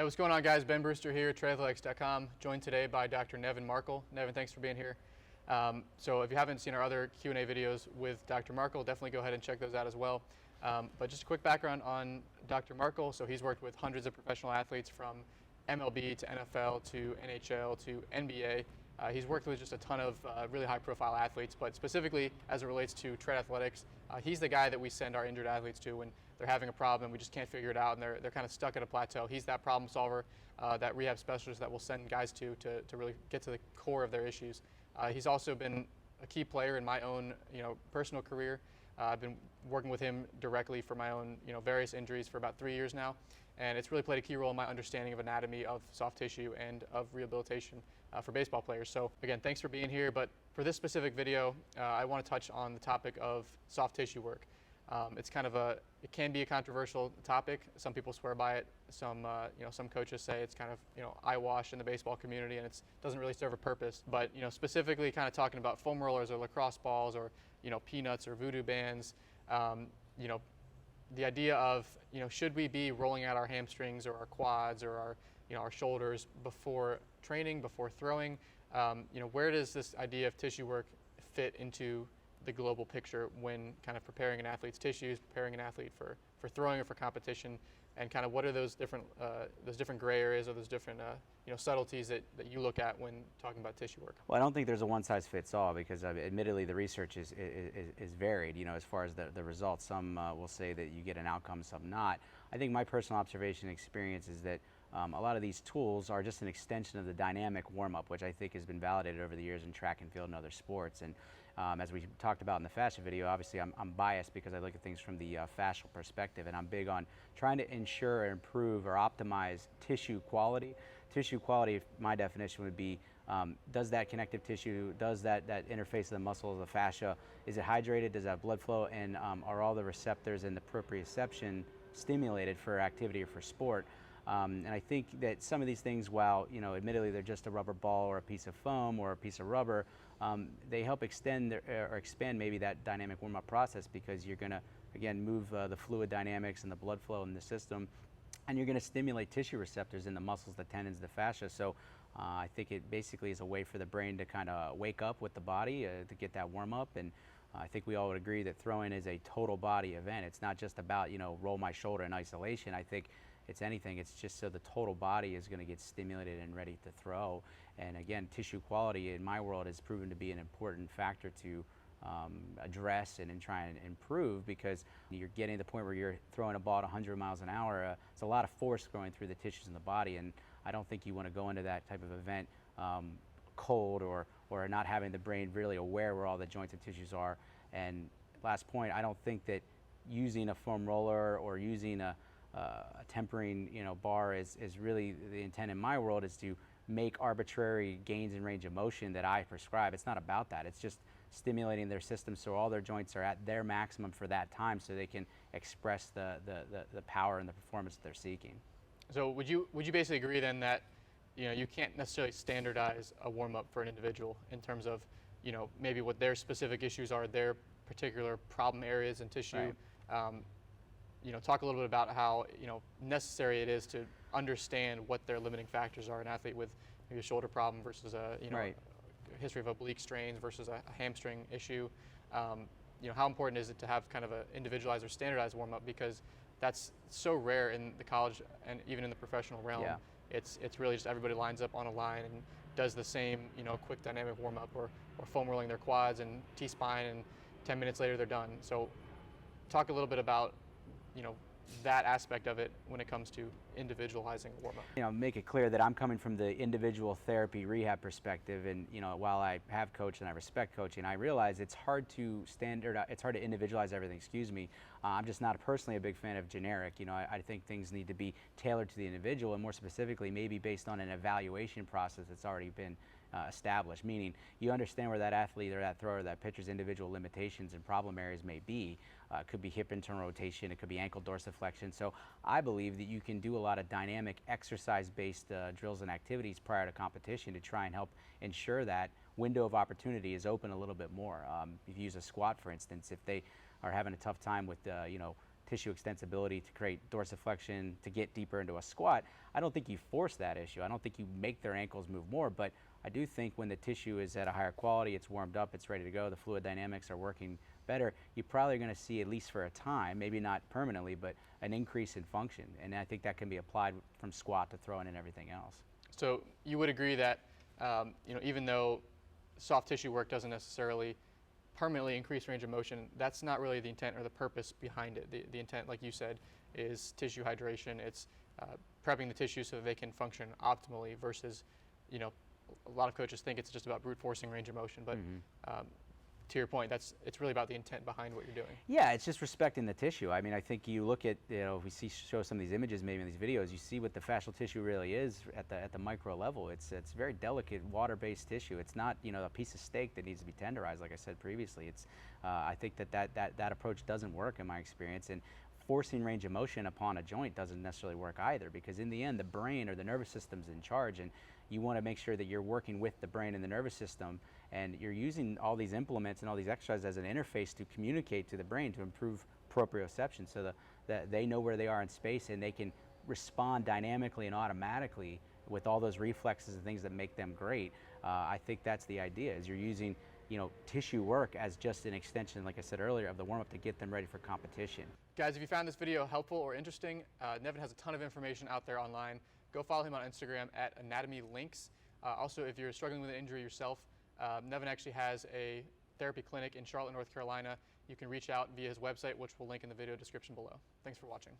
Hey, what's going on, guys? Ben Brewster here, triathletics.com, joined today by Dr. Nevin Markel. Nevin, thanks for being here. So if you haven't seen our other Q&A videos with Dr. Markel, definitely go ahead and check those out as well. But just a quick background on Dr. Markel. So he's worked with hundreds of professional athletes from MLB to NFL to NHL to NBA. He's worked with just a ton of really high-profile athletes, but specifically as it relates to triathletics, he's the guy that we send our injured athletes to when they're having a problem and we just can't figure it out and they're kind of stuck at a plateau. He's that problem solver, that rehab specialist that we'll send guys to really get to the core of their issues. He's also been a key player in my own personal career. I've been working with him directly for my own various injuries for about 3 years now, and it's really played a key role in my understanding of anatomy of soft tissue and of rehabilitation for baseball players. So again, thanks for being here, but for this specific video, I want to touch on the topic of soft tissue work. It's kind of it can be a controversial topic. Some people swear by it. Some coaches say it's kind of eyewash in the baseball community, and it doesn't really serve a purpose. But specifically, kind of talking about foam rollers or lacrosse balls or peanuts or voodoo bands. The idea of should we be rolling out our hamstrings or our quads or our shoulders before training, before throwing? Where does this idea of tissue work fit into the global picture when kind of preparing an athlete's tissues, preparing an athlete for throwing or for competition, and kind of what are those different gray areas or those different subtleties that you look at when talking about tissue work? Well, I don't think there's a one-size-fits-all because admittedly the research is varied, as far as the results. Some will say that you get an outcome, some not. I think my personal observation and experience is that a lot of these tools are just an extension of the dynamic warm-up, which I think has been validated over the years in track and field and other sports. And as we talked about in the fascia video, obviously I'm biased because I look at things from the fascial perspective, and I'm big on trying to ensure, improve, or optimize tissue quality. Tissue quality, my definition would be, does that connective tissue, does that interface of the muscles, the fascia, is it hydrated, does it have blood flow, and are all the receptors and the proprioception stimulated for activity or for sport? And I think that some of these things, while admittedly they're just a rubber ball or a piece of foam or a piece of rubber, they help extend or expand maybe that dynamic warm-up process, because you're going to, again, move the fluid dynamics and the blood flow in the system, and you're going to stimulate tissue receptors in the muscles, the tendons, the fascia. So I think it basically is a way for the brain to kind of wake up with the body to get that warm-up. And I think we all would agree that throwing is a total body event. It's not just about roll my shoulder in isolation. I think it's anything. It's just so the total body is going to get stimulated and ready to throw. And again, tissue quality in my world has proven to be an important factor to address and try and improve, because you're getting to the point where you're throwing a ball at 100 miles an hour. It's a lot of force going through the tissues in the body, and I don't think you want to go into that type of event cold or not having the brain really aware where all the joints and tissues are. And last point, I don't think that using a foam roller or using a tempering bar is really the intent in my world, is to make arbitrary gains in range of motion that I prescribe. It's not about that. It's just stimulating their system so all their joints are at their maximum for that time, so they can express the power and the performance that they're seeking. So would you basically agree then that you can't necessarily standardize a warm-up for an individual in terms of maybe what their specific issues are, their particular problem areas and tissue? Right. Talk a little bit about how necessary it is to understand what their limiting factors are. An athlete with maybe a shoulder problem versus a right. a history of oblique strains versus a hamstring issue. How important is it to have kind of an individualized or standardized warm up, because that's so rare in the college and even in the professional realm. Yeah. It's really just everybody lines up on a line and does the same quick dynamic warm up or foam rolling their quads and T-spine, and 10 minutes later they're done. So talk a little bit about that aspect of it when it comes to individualizing a warm-up. Make it clear that I'm coming from the individual therapy rehab perspective, and while I have coached and I respect coaching, I realize it's hard to individualize everything. I'm just not personally a big fan of generic. I think things need to be tailored to the individual, and more specifically maybe based on an evaluation process that's already been established, meaning you understand where that athlete or that thrower or that pitcher's individual limitations and problem areas may be. It could be hip internal rotation, it could be ankle dorsiflexion. So I believe that you can do a lot of dynamic exercise-based drills and activities prior to competition to try and help ensure that window of opportunity is open a little bit more. If you use a squat, for instance, if they are having a tough time with tissue extensibility to create dorsiflexion, to get deeper into a squat. I don't think you force that issue. I don't think you make their ankles move more, but I do think when the tissue is at a higher quality, it's warmed up, it's ready to go, the fluid dynamics are working better, you're probably going to see, at least for a time, maybe not permanently, but an increase in function. And I think that can be applied from squat to throwing and everything else. So you would agree that even though soft tissue work doesn't necessarily permanently increase range of motion, that's not really the intent or the purpose behind it. The intent, like you said, is tissue hydration. It's prepping the tissue so that they can function optimally versus, a lot of coaches think it's just about brute forcing range of motion, but to your point, it's really about the intent behind what you're doing. Yeah, it's just respecting the tissue. I mean, I think you look at, if we show some of these images, maybe in these videos, you see what the fascial tissue really is at the micro level. It's very delicate, water-based tissue. It's not, a piece of steak that needs to be tenderized, like I said previously. It's, I think that approach doesn't work in my experience, and forcing range of motion upon a joint doesn't necessarily work either, because in the end, the brain or the nervous system's in charge, and you want to make sure that you're working with the brain and the nervous system, and you're using all these implements and all these exercises as an interface to communicate to the brain to improve proprioception, so that they know where they are in space and they can respond dynamically and automatically with all those reflexes and things that make them great. I think that's the idea, is you're using tissue work as just an extension, like I said earlier, of the warm-up to get them ready for competition. Guys, if you found this video helpful or interesting, Nevin has a ton of information out there online. Go follow him on Instagram at anatomylinks. Also, if you're struggling with an injury yourself, Nevin actually has a therapy clinic in Charlotte, North Carolina. You can reach out via his website, which we'll link in the video description below. Thanks for watching.